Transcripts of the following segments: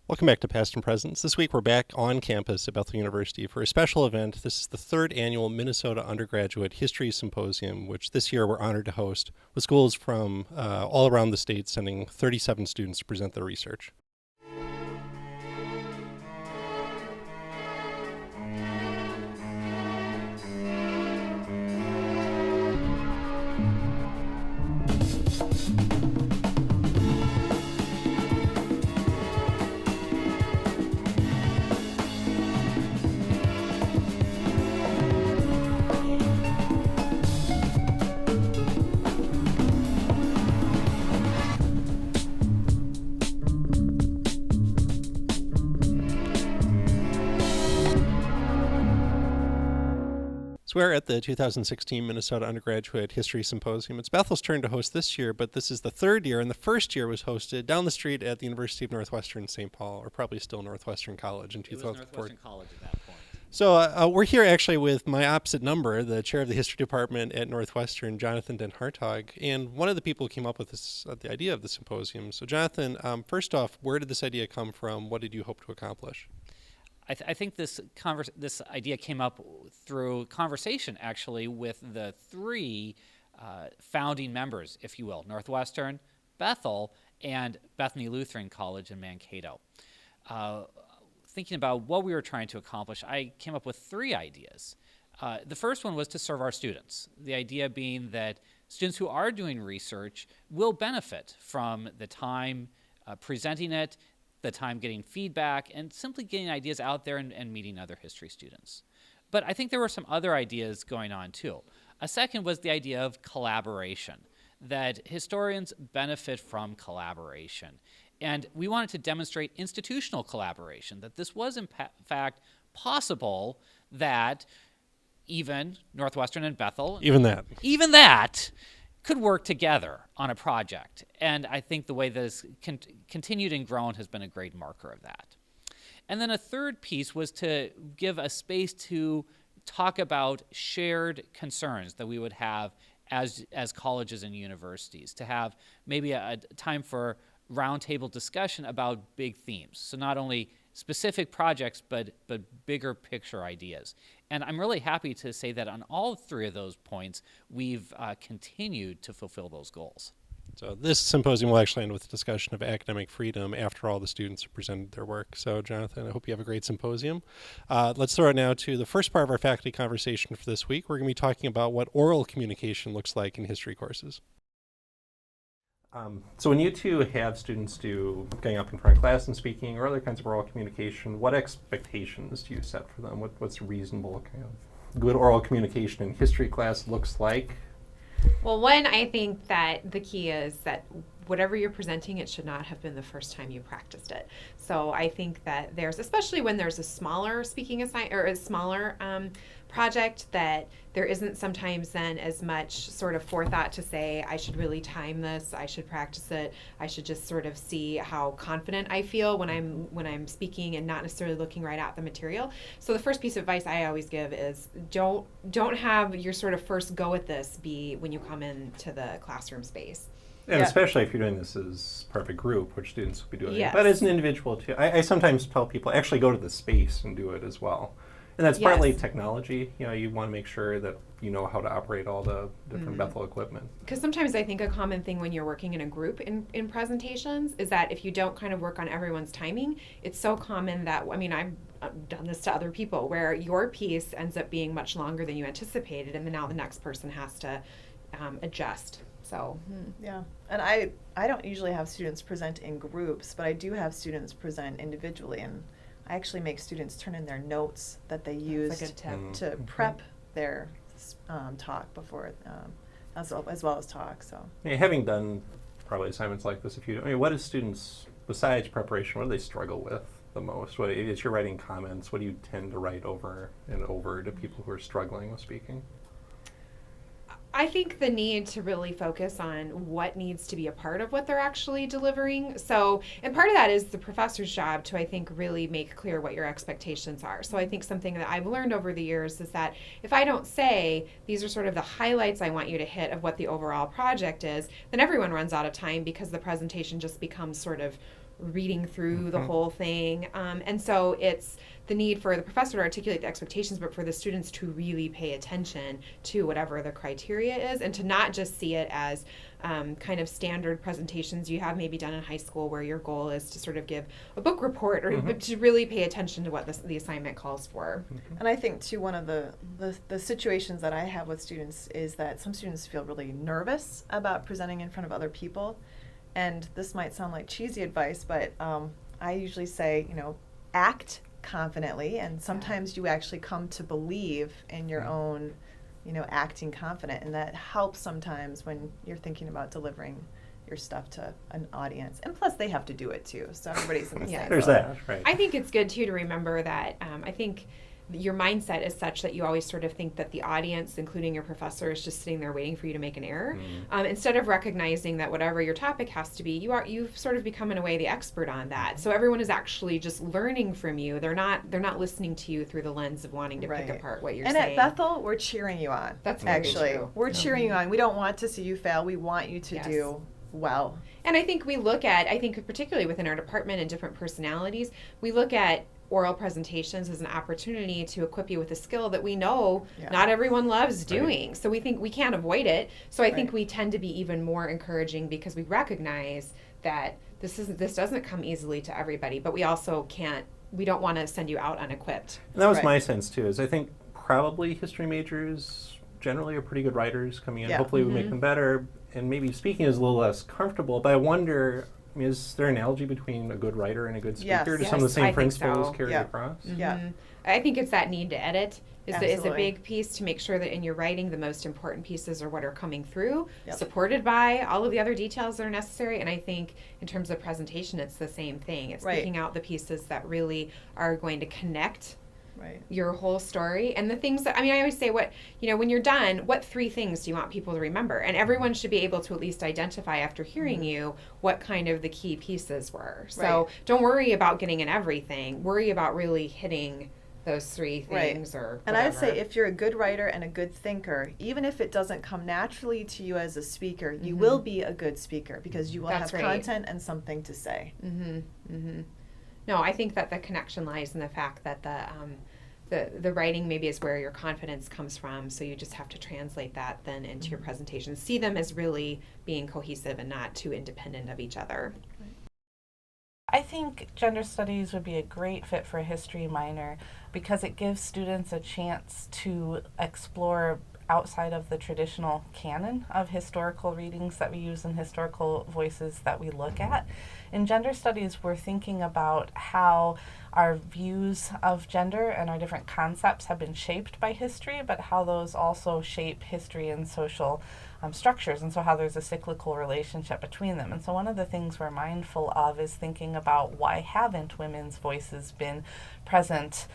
Welcome back to Past and Presents. This week we're back on campus at Bethel University for a special event. This is the third annual Minnesota Undergraduate History Symposium, which this year we're honored to host, with schools from all around the state sending 37 students to present their research. We're at the 2016 Minnesota Undergraduate History Symposium. It's Bethel's turn to host this year, but this is the third year, and the first year was hosted down the street at the University of Northwestern St. Paul, or probably still Northwestern College in 2004. It was Northwestern College at that point. So we're here actually with my opposite number, the chair of the history department at Northwestern, Jonathan Den Hartog, and one of the people who came up with this, the idea of the symposium. So Jonathan, first off, where did this idea come from? What did you hope to accomplish? I think this idea came up through conversation, actually, with the three founding members, if you will, Northwestern, Bethel, and Bethany Lutheran College in Mankato. Thinking about what we were trying to accomplish, I came up with three ideas. The first one was to serve our students, the idea being that students who are doing research will benefit from the time presenting it, the time getting feedback, and simply getting ideas out there and meeting other history students. But I think there were some other ideas going on too. A second was the idea of collaboration, that historians benefit from collaboration. And we wanted to demonstrate institutional collaboration, that this was in fact possible, that even Northwestern and Bethel, even that could work together on a project. And I think the way this continued and grown has been a great marker of that. And then a third piece was to give a space to talk about shared concerns that we would have as colleges and universities, to have maybe a time for roundtable discussion about big themes. So not only specific projects, but bigger picture ideas. And I'm really happy to say that on all three of those points, we've continued to fulfill those goals. So this symposium will actually end with a discussion of academic freedom after all the students have presented their work. So Jonathan, I hope you have a great symposium. Let's throw it now to the first part of our faculty conversation for this week. We're going to be talking about what oral communication looks like in history courses. So when you two have students do getting up in front of class and speaking or other kinds of oral communication, what expectations do you set for them? What's reasonable kind of good oral communication in history class looks like? Well, one, I think that the key is that whatever you're presenting, it should not have been the first time you practiced it. So I think that especially when there's a smaller speaking assignment or a smaller project, that there isn't sometimes then as much sort of forethought to say, I should really time this, I should practice it, I should just sort of see how confident I feel when I'm speaking and not necessarily looking right at the material. So the first piece of advice I always give is don't have your sort of first go at this be when you come into the classroom space. And especially if you're doing this as part of a group, which students will be doing. Yes. But as an individual too, I sometimes tell people actually go to the space and do it as well. And that's partly technology. You know, you want to make sure that you know how to operate all the different Bethel equipment. Because sometimes I think a common thing when you're working in a group in presentations is that if you don't kind of work on everyone's timing, it's so common that, I mean, I've done this to other people where your piece ends up being much longer than you anticipated, and then now the next person has to adjust. So yeah, and I don't usually have students present in groups, but I do have students present individually, and I actually make students turn in their notes that they used to prep their talk before, as well as talk. So having done probably assignments like this, what do students, besides preparation, what do they struggle with the most? What, as you're writing comments, what do you tend to write over and over to people who are struggling with speaking? I think the need to really focus on what needs to be a part of what they're actually delivering. So, and part of that is the professor's job to, I think, really make clear what your expectations are. So I think something that I've learned over the years is that if I don't say, these are sort of the highlights I want you to hit of what the overall project is, then everyone runs out of time because the presentation just becomes sort of reading through the whole thing. And so it's the need for the professor to articulate the expectations, but for the students to really pay attention to whatever the criteria is, and to not just see it as kind of standard presentations you have maybe done in high school where your goal is to sort of give a book report, or but to really pay attention to what the assignment calls for. And I think too, one of the situations that I have with students is that some students feel really nervous about presenting in front of other people. And this might sound like cheesy advice, but I usually say, act confidently, and sometimes you actually come to believe in your own, acting confident, and that helps sometimes when you're thinking about delivering your stuff to an audience. And plus, they have to do it too, so everybody's in the same There's boat. that, right. I think it's good too to remember that I think your mindset is such that you always sort of think that the audience, including your professor, is just sitting there waiting for you to make an error. Instead of recognizing that whatever your topic has to be, you've sort of become in a way the expert on that. So everyone is actually just learning from you. They're not listening to you through the lens of wanting to pick apart what you're saying. And at Bethel, we're cheering you on. That's very actually true. We're cheering you on. We don't want to see you fail. We want you to do well. And I think particularly within our department and different personalities, we look at oral presentations as an opportunity to equip you with a skill that we know not everyone loves doing. Right. So we think we can't avoid it. So I think we tend to be even more encouraging because we recognize that this doesn't come easily to everybody, but we also we don't want to send you out unequipped. And that was my sense too, is I think probably history majors generally are pretty good writers coming in. Hopefully we make them better, and maybe speaking is a little less comfortable, but I wonder, is there an analogy between a good writer and a good speaker? Do some of the same principles carry across? Yeah. I think it's that need to edit is a big piece, to make sure that in your writing the most important pieces are what are coming through, supported by all of the other details that are necessary. And I think in terms of presentation, it's the same thing. It's picking out the pieces that really are going to connect your whole story, and the things that, I always say, when you're done, what 3 things do you want people to remember? And everyone should be able to at least identify after hearing you what kind of the key pieces were. So don't worry about getting in everything. Worry about really hitting those 3 things or whatever. And I'd say if you're a good writer and a good thinker, even if it doesn't come naturally to you as a speaker, you will be a good speaker because you will have content and something to say. No, I think that the connection lies in the fact that the writing maybe is where your confidence comes from, so you just have to translate that then into your presentation. See them as really being cohesive and not too independent of each other. I think gender studies would be a great fit for a history minor because it gives students a chance to explore outside of the traditional canon of historical readings that we use and historical voices that we look at. In gender studies, we're thinking about how our views of gender and our different concepts have been shaped by history, but how those also shape history and social structures, and so how there's a cyclical relationship between them. And so one of the things we're mindful of is thinking about why haven't women's voices been present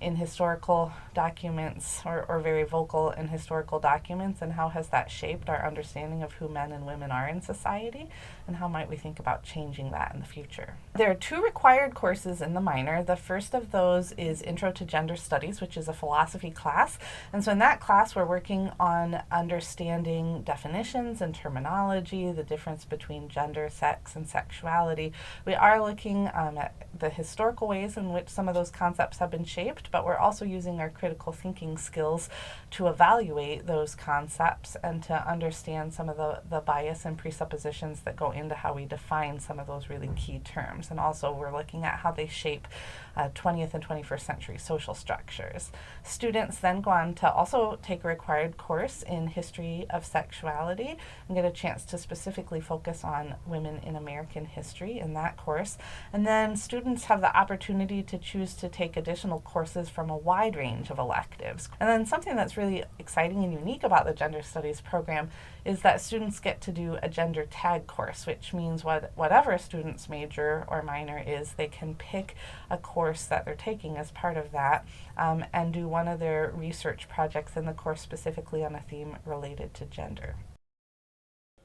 in historical documents or very vocal in historical documents, and how has that shaped our understanding of who men and women are in society, and how might we think about changing that in the future. There are 2 required courses in the minor. The first of those is Intro to Gender Studies, which is a philosophy class. And so in that class, we're working on understanding definitions and terminology, the difference between gender, sex, and sexuality. We are looking at the historical ways in which some of those concepts have been shaped, but we're also using our critical thinking skills to evaluate those concepts and to understand some of the bias and presuppositions that go into how we define some of those really key terms. And also we're looking at how they shape 20th and 21st century social structures. Students then go on to also take a required course in history of sexuality and get a chance to specifically focus on women in American history in that course. And then students have the opportunity to choose to take additional courses from a wide range of electives. And then something that's really exciting and unique about the Gender Studies program is that students get to do a gender tag course, which means whatever a student's major or minor is, they can pick a course that they're taking as part of that and do one of their research projects in the course specifically on a theme related to gender.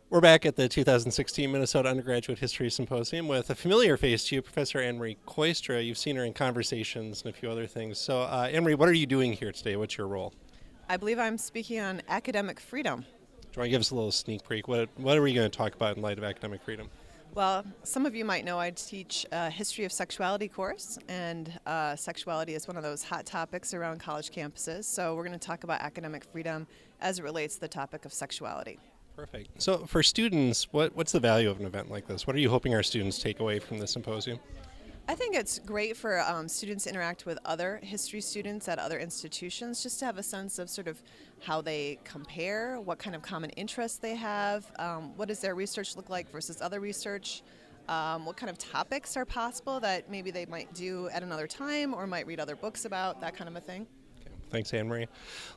We're back at the 2016 Minnesota Undergraduate History Symposium with a familiar face to you, Professor Anne-Marie Koistra. You've seen her in conversations and a few other things. So Anne-Marie, what are you doing here today? What's your role? I believe I'm speaking on academic freedom. Do you want to give us a little sneak peek? What are we going to talk about in light of academic freedom? Well, some of you might know I teach a history of sexuality course, and sexuality is one of those hot topics around college campuses. So we're going to talk about academic freedom as it relates to the topic of sexuality. Perfect. So for students, what's the value of an event like this? What are you hoping our students take away from the symposium? I think it's great for students to interact with other history students at other institutions, just to have a sense of sort of how they compare, what kind of common interests they have, what does their research look like versus other research, what kind of topics are possible that maybe they might do at another time or might read other books about, that kind of a thing. Thanks, Anne-Marie.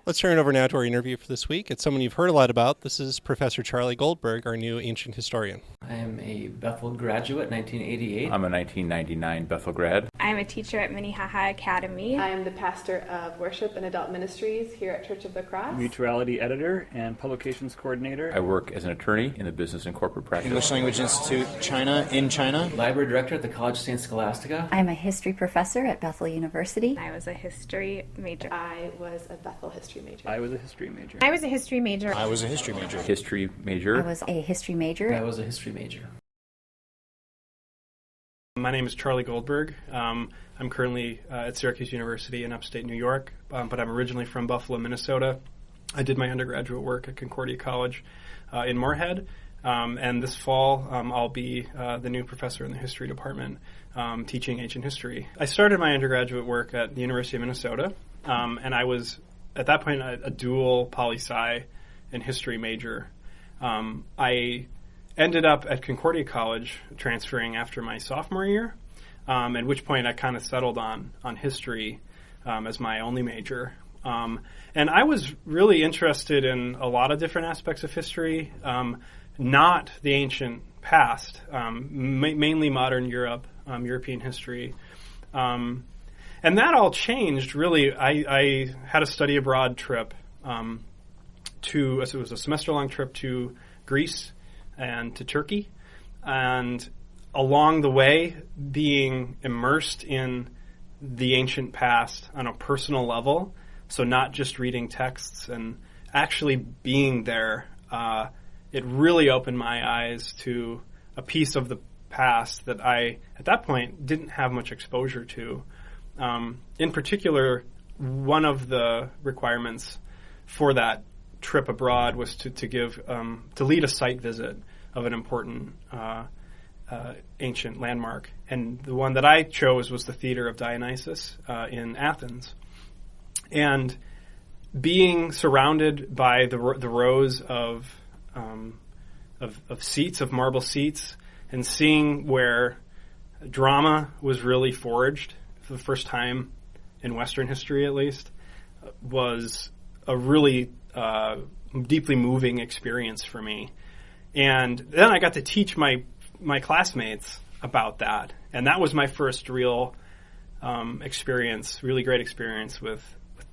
Let's turn over now to our interview for this week. It's someone you've heard a lot about. This is Professor Charlie Goldberg, our new ancient historian. I am a Bethel graduate, 1988. I'm a 1999 Bethel grad. I'm a teacher at Minnehaha Academy. I am the pastor of worship and adult ministries here at Church of the Cross. Mutuality editor and publications coordinator. I work as an attorney in the business and corporate practice. English Language Institute, China, in China. Library director at the College of St. Scholastica. I'm a history professor at Bethel University. I was a history major. I was a Bethel history major. I was a history major. I was a history major. I was a history major. History major. I was a history major. I was a history major. My name is Charlie Goldberg. I'm currently at Syracuse University in upstate New York, but I'm originally from Buffalo, Minnesota. I did my undergraduate work at Concordia College in Moorhead, and this fall I'll be the new professor in the history department teaching ancient history. I started my undergraduate work at the University of Minnesota, and I was, at that point, a dual poli-sci and history major. I ended up at Concordia College transferring after my sophomore year, at which point I kind of settled on history as my only major. And I was really interested in a lot of different aspects of history, not the ancient past, mainly modern Europe, European history. And that all changed, really. I had a study abroad trip so it was a semester-long trip to Greece and to Turkey, and along the way, being immersed in the ancient past on a personal level, so not just reading texts and actually being there, it really opened my eyes to a piece of the past that I, at that point, didn't have much exposure to. In particular, one of the requirements for that trip abroad was to lead a site visit of an important ancient landmark, and the one that I chose was the Theater of Dionysus in Athens. And being surrounded by the rows of seats, of marble seats, and seeing where drama was really forged for the first time in Western history, at least, was a really deeply moving experience for me. And then I got to teach my classmates about that, and that was my first real experience, really great experience with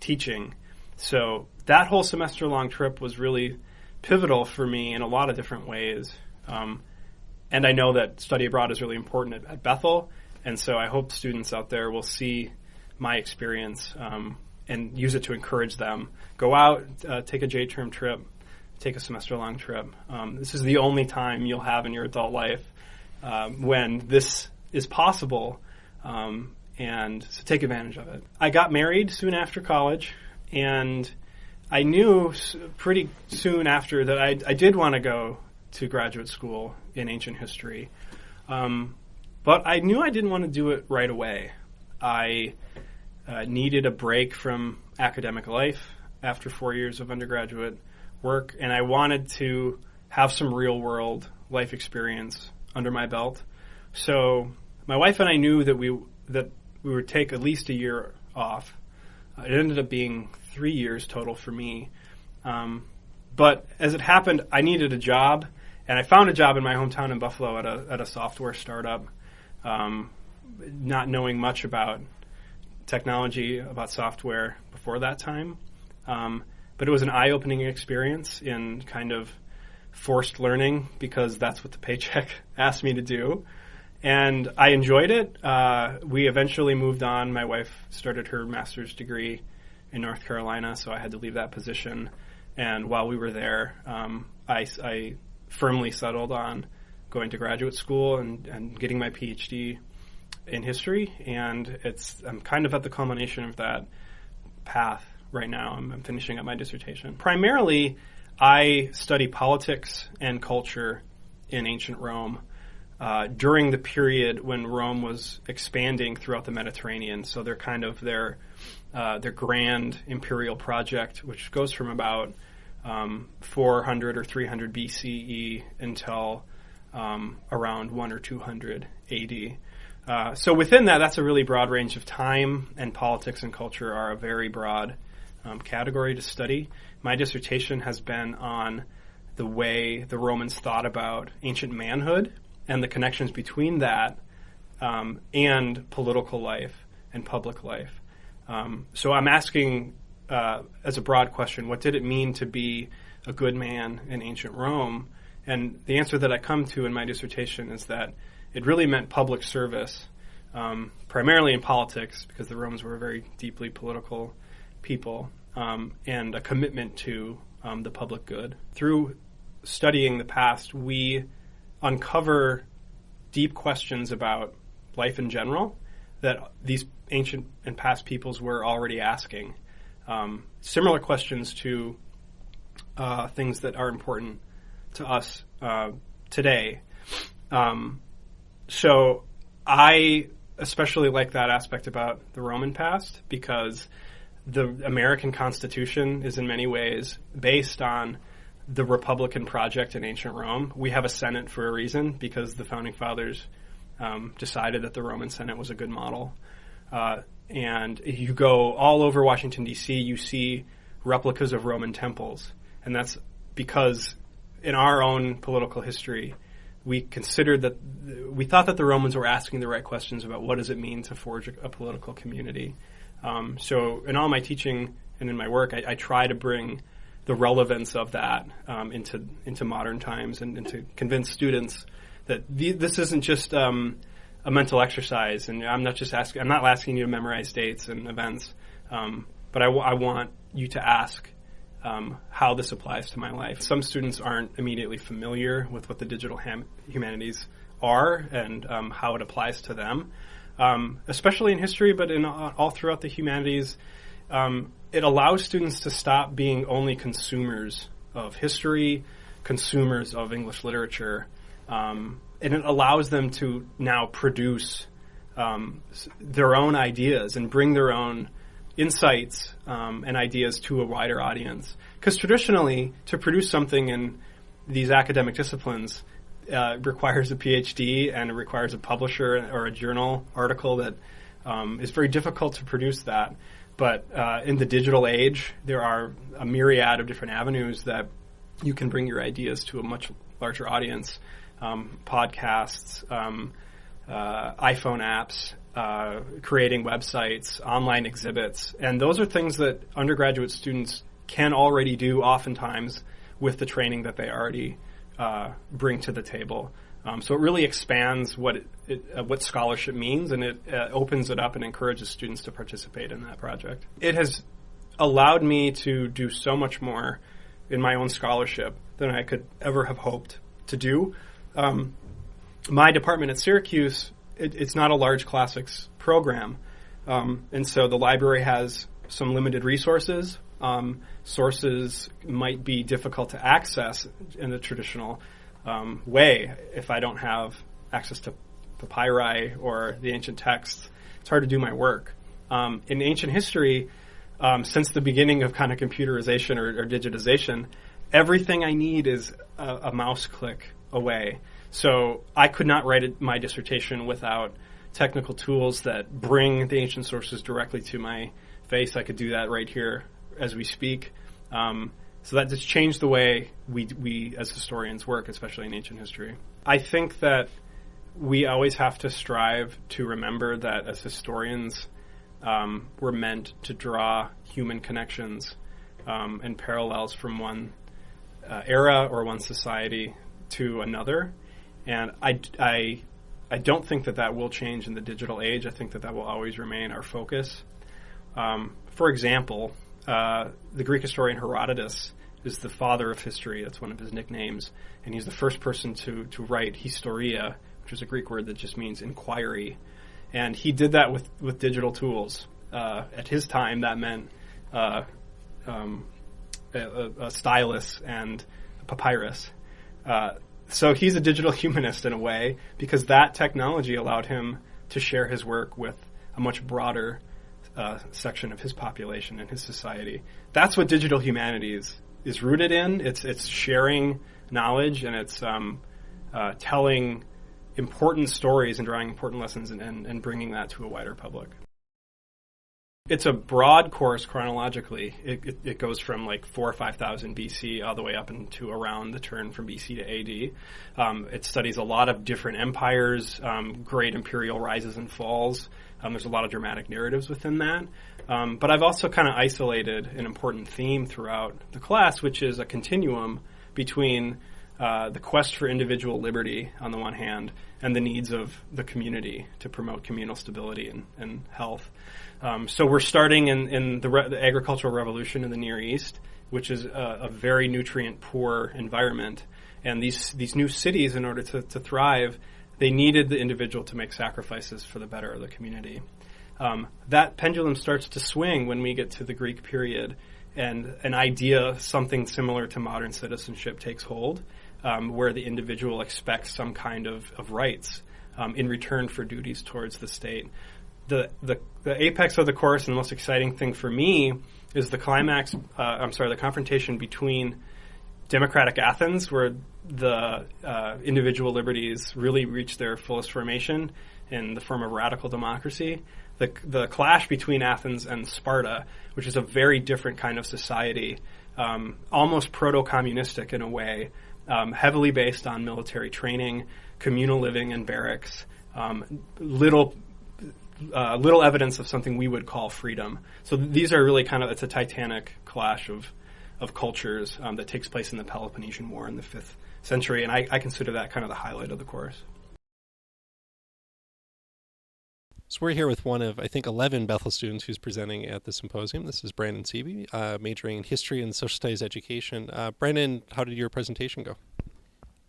teaching. So that whole semester-long trip was really pivotal for me in a lot of different ways. And I know that study abroad is really important at Bethel, and so I hope students out there will see my experience and use it to encourage them. Go out, take a J-term trip, take a semester-long trip. This is the only time you'll have in your adult life when this is possible, and so take advantage of it. I got married soon after college, and I knew pretty soon after that I did want to go to graduate school in ancient history. But I knew I didn't want to do it right away. I needed a break from academic life after 4 years of undergraduate work, and I wanted to have some real-world life experience under my belt. So my wife and I knew that we would take at least a year off. It ended up being 3 years total for me. But as it happened, I needed a job, and I found a job in my hometown in Buffalo at a software startup, not knowing much about technology, about software before that time. But it was an eye-opening experience in kind of forced learning because that's what the paycheck asked me to do. And I enjoyed it. We eventually moved on. My wife started her master's degree in North Carolina, so I had to leave that position. And while we were there, I firmly settled on going to graduate school and getting my PhD in history, and I'm kind of at the culmination of that path right now. I'm finishing up my dissertation. Primarily, I study politics and culture in ancient Rome during the period when Rome was expanding throughout the Mediterranean. So they're kind of their grand imperial project, which goes from about 400 or 300 BCE until around 1 or 200 AD. So within that's a really broad range of time, and politics and culture are a very broad category to study. My dissertation has been on the way the Romans thought about ancient manhood and the connections between that and political life and public life. So I'm asking, as a broad question, what did it mean to be a good man in ancient Rome? And the answer that I come to in my dissertation is that it really meant public service, primarily in politics, because the Romans were a very deeply political people, and a commitment to the public good. Through studying the past, we uncover deep questions about life in general that these ancient and past peoples were already asking. Similar questions to things that are important to us today. So I especially like that aspect about the Roman past, because the American Constitution is in many ways based on the Republican project in ancient Rome. We have a Senate for a reason, because the Founding Fathers decided that the Roman Senate was a good model. And if you go all over Washington, D.C., you see replicas of Roman temples. And that's because in our own political history, we considered that we thought that the Romans were asking the right questions about what does it mean to forge a political community. So in all my teaching and in my work, I try to bring the relevance of that into modern times, and to convince students that this isn't just a mental exercise, and I'm not asking you to memorize dates and events, but I want you to ask how this applies to my life. Some students aren't immediately familiar with what the digital humanities are and how it applies to them, especially in history, but in all throughout the humanities. It allows students to stop being only consumers of history, consumers of English literature, and it allows them to now produce their own ideas and bring their own insights and ideas to a wider audience. Because traditionally, to produce something in these academic disciplines requires a PhD, and it requires a publisher or a journal article that is very difficult to produce that. But in the digital age, there are a myriad of different avenues that you can bring your ideas to a much larger audience. Podcasts, iPhone apps, creating websites, online exhibits. And those are things that undergraduate students can already do oftentimes with the training that they already bring to the table. So it really expands what scholarship means, and it opens it up and encourages students to participate in that project. It has allowed me to do so much more in my own scholarship than I could ever have hoped to do. My department at Syracuse, it's not a large classics program, and so the library has some limited resources. Sources might be difficult to access in the traditional way. If I don't have access to papyri or the ancient texts, it's hard to do my work. In ancient history, since the beginning of kind of computerization or digitization, everything I need is a mouse click away. So I could not write my dissertation without technical tools that bring the ancient sources directly to my face. I could do that right here as we speak. So that just changed the way we as historians work, especially in ancient history. I think that we always have to strive to remember that as historians, we're meant to draw human connections and parallels from one era or one society to another. And I don't think that will change in the digital age. I think that will always remain our focus. For example, the Greek historian Herodotus is the father of history. That's one of his nicknames. And he's the first person to write historia, which is a Greek word that just means inquiry. And he did that with digital tools. At his time, that meant a stylus and a papyrus. So he's a digital humanist in a way, because that technology allowed him to share his work with a much broader section of his population and his society. That's what digital humanities is rooted in. It's sharing knowledge, and it's telling important stories and drawing important lessons and bringing that to a wider public. It's a broad course chronologically. It goes from like 4,000 or 5,000 BC all the way up into around the turn from BC to AD. It studies a lot of different empires, great imperial rises and falls. There's a lot of dramatic narratives within that. But I've also kind of isolated an important theme throughout the class, which is a continuum between the quest for individual liberty on the one hand and the needs of the community to promote communal stability and health. So we're starting in the agricultural revolution in the Near East, which is a very nutrient-poor environment. And these new cities, in order to thrive, they needed the individual to make sacrifices for the better of the community. That pendulum starts to swing when we get to the Greek period, and an idea, something similar to modern citizenship, takes hold, where the individual expects some kind of rights in return for duties towards the state. The apex of the course and the most exciting thing for me is the confrontation between democratic Athens, where the individual liberties really reach their fullest formation in the form of radical democracy, the clash between Athens and Sparta, which is a very different kind of society, almost proto-communistic in a way, heavily based on military training, communal living in barracks, little evidence of something we would call freedom. So these are really it's a titanic clash of cultures that takes place in the Peloponnesian War in the 5th century, and I consider that kind of the highlight of the course. So we're here with one of, I think, 11 Bethel students who's presenting at the symposium. This is Brandon Seavey, majoring in history and social studies education. Brandon, how did your presentation go?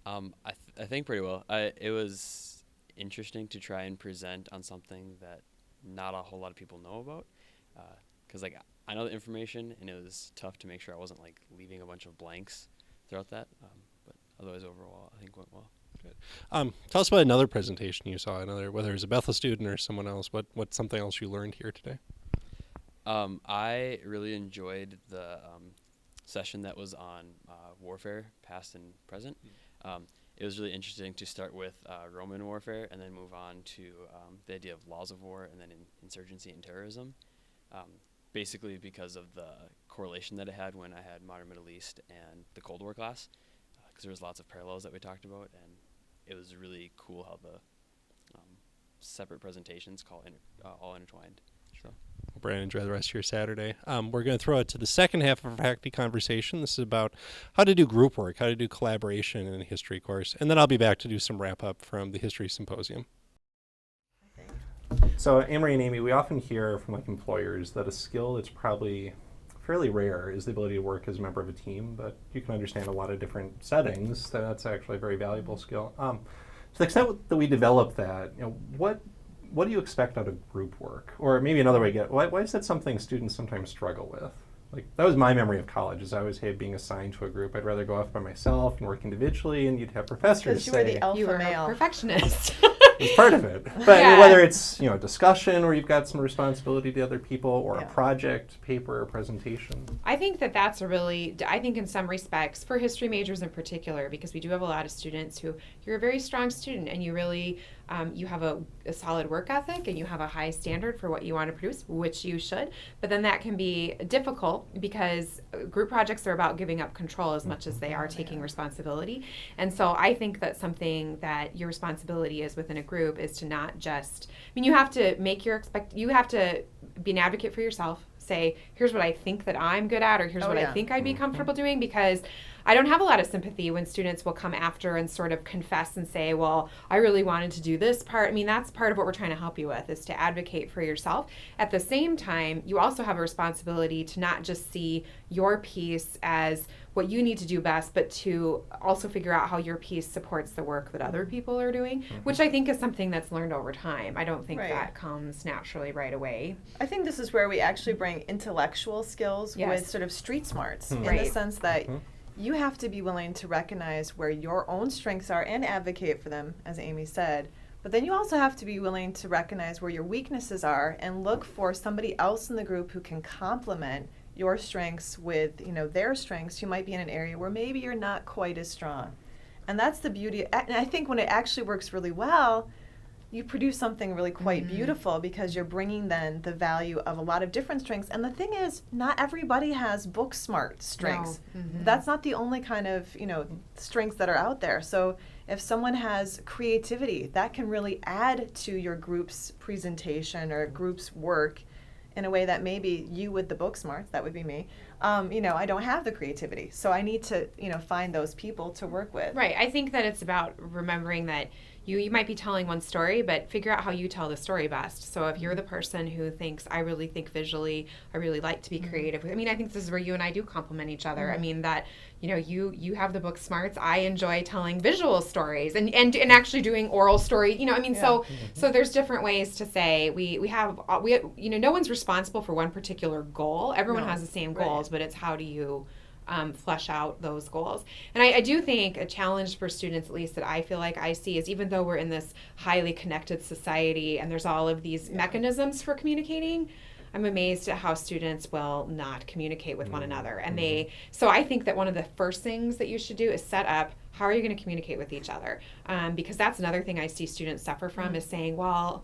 I think pretty well. It was interesting to try and present on something that not a whole lot of people know about, because I know the information, and it was tough to make sure I wasn't leaving a bunch of blanks throughout that, but otherwise overall I think went well. Good. Tell us about another presentation you saw, whether it was a Bethel student or someone else. What's something else you learned here today? I really enjoyed the session that was on warfare, past and present. It was really interesting to start with Roman warfare and then move on to the idea of laws of war and then insurgency and terrorism, basically because of the correlation that it had when I had Modern Middle East and the Cold War class, because there was lots of parallels that we talked about, and it was really cool how the separate presentations all intertwined. So. Well, Brandon, enjoy the rest of your Saturday. We're going to throw it to the second half of our faculty conversation. This is about how to do group work, how to do collaboration in a history course. And then I'll be back to do some wrap-up from the History Symposium. So, Amory and Amy, we often hear from employers that a skill that's probably fairly rare is the ability to work as a member of a team, but you can understand a lot of different settings. That's actually a very valuable skill. To the extent that we develop that, what do you expect out of group work? Or maybe another way to get, why is that something students sometimes struggle with? That was my memory of college, is I always hated being assigned to a group. I'd rather go off by myself and work individually, and you'd have professors say... Because you were the alpha male. A perfectionist. It's part of it. But whether it's a discussion where you've got some responsibility to other people, or a project, paper, or presentation. I think that's I think in some respects, for history majors in particular, because we do have a lot of students who, you're a very strong student and you really, you have a solid work ethic and you have a high standard for what you want to produce, which you should, but then that can be difficult because group projects are about giving up control as much as they are taking responsibility. And so I think that something that your responsibility is within a group is to not just, you have to you have to be an advocate for yourself, say, here's what I think that I'm good at, or here's what I think I'd be comfortable doing, because I don't have a lot of sympathy when students will come after and sort of confess and say, well, I really wanted to do this part. I mean, that's part of what we're trying to help you with, is to advocate for yourself. At the same time, you also have a responsibility to not just see your piece as what you need to do best, but to also figure out how your piece supports the work that other people are doing, which I think is something that's learned over time. I don't think that comes naturally right away. I think this is where we actually bring intellectual skills with sort of street smarts, in the sense that you have to be willing to recognize where your own strengths are and advocate for them, as Amy said. But then you also have to be willing to recognize where your weaknesses are and look for somebody else in the group who can complement your strengths with, their strengths. You might be in an area where maybe you're not quite as strong. And that's the beauty. And I think when it actually works really well, you produce something really quite beautiful, because you're bringing then the value of a lot of different strengths. And the thing is, not everybody has book smart strengths. No. That's not the only kind of, strengths that are out there. So if someone has creativity, that can really add to your group's presentation or group's work in a way that maybe you with the book smarts, that would be me, I don't have the creativity. So I need to, find those people to work with. Right. I think that it's about remembering that you might be telling one story, but figure out how you tell the story best. So if you're the person who thinks, I really think visually, I really like to be creative. I mean, I think this is where you and I do complement each other. I mean, that, you have the book smarts. I enjoy telling visual stories and actually doing oral story, so there's different ways to say we have, no one's responsible for one particular goal. Everyone has the same goals, but it's how do you flesh out those goals. And I do think a challenge for students, at least that I feel like I see, is even though we're in this highly connected society and there's all of these mechanisms for communicating, I'm amazed at how students will not communicate with one another. And so I think that one of the first things that you should do is set up, how are you going to communicate with each other? Because that's another thing I see students suffer from, is saying, well,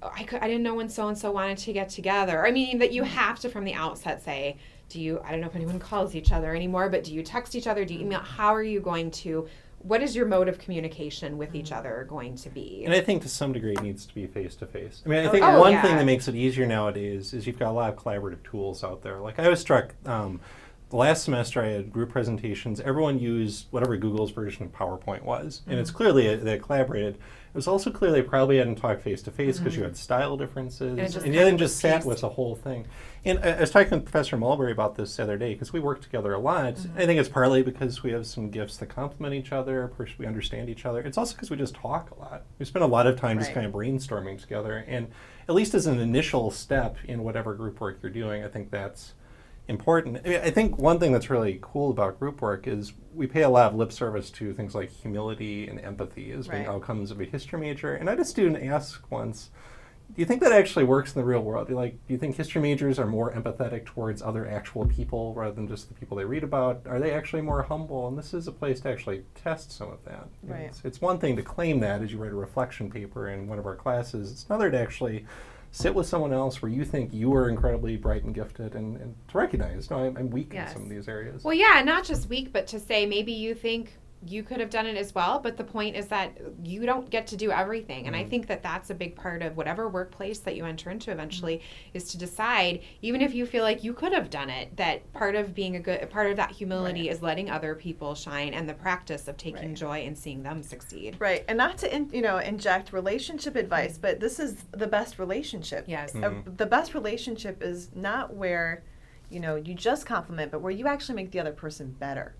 I didn't know when so-and-so wanted to get together. I mean, that you have to, from the outset, say, I don't know if anyone calls each other anymore, but do you text each other? Do you email? How are you going to, what is your mode of communication with each other going to be? And I think to some degree it needs to be face-to-face. I mean, I think one thing that makes it easier nowadays is you've got a lot of collaborative tools out there. Like I was struck, the last semester I had group presentations. Everyone used whatever Google's version of PowerPoint was. And it's clearly they collaborated. It was also clear they probably hadn't talked face-to-face because you had style differences. And you then just sat with the whole thing. And I was talking with Professor Mulberry about this the other day, because we work together a lot. I think it's partly because we have some gifts that complement each other. We understand each other. It's also because we just talk a lot. We spend a lot of time just kind of brainstorming together. And at least as an initial step in whatever group work you're doing, I think that's important. I think one thing that's really cool about group work is we pay a lot of lip service to things like humility and empathy as being outcomes of a history major. And I had a student ask once, do you think that actually works in the real world? Do you think history majors are more empathetic towards other actual people rather than just the people they read about? Are they actually more humble? And this is a place to actually test some of that. Right. It's one thing to claim that as you write a reflection paper in one of our classes. It's another to actually sit with someone else where you think you are incredibly bright and gifted, and to recognize, no, I'm weak in some of these areas. Well, yeah, not just weak, but to say maybe you think you could have done it as well, but the point is that you don't get to do everything. And I think that that's a big part of whatever workplace that you enter into eventually, is to decide, even if you feel like you could have done it, that part of being part of that humility is letting other people shine, and the practice of taking joy in seeing them succeed. Right. And not to inject relationship advice, but this is the best relationship. Yes. The best relationship is not where you just compliment, but where you actually make the other person better.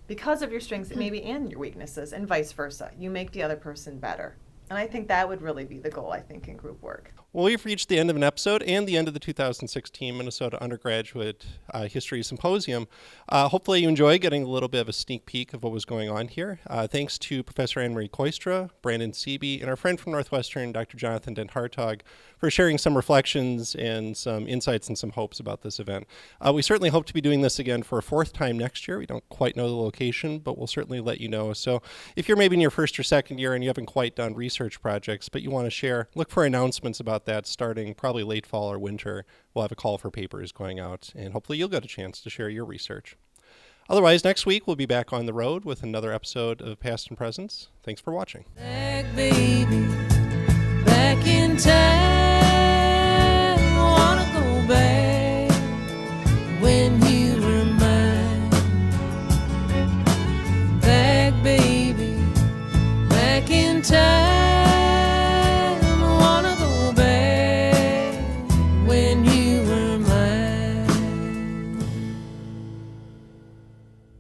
Because of your strengths, maybe, and your weaknesses, and vice versa. You make the other person better. And I think that would really be the goal, I think, in group work. Well, we've reached the end of an episode and the end of the 2016 Minnesota Undergraduate History Symposium. Hopefully you enjoy getting a little bit of a sneak peek of what was going on here. Thanks to Professor Anne-Marie Koistra, Brandon Seeby, and our friend from Northwestern, Dr. Jonathan Dent Hartog, for sharing some reflections and some insights and some hopes about this event. We certainly hope to be doing this again for a fourth time next year. We don't quite know the location, but we'll certainly let you know. So if you're maybe in your first or second year and you haven't quite done research projects, but you want to share, look for announcements about that starting probably late fall or winter. We'll have a call for papers going out, and hopefully you'll get a chance to share your research. Otherwise, next week we'll be back on the road with another episode of Past and Presents. Thanks for watching. Back, baby, back in time. Wanna go back when you were mine. in town.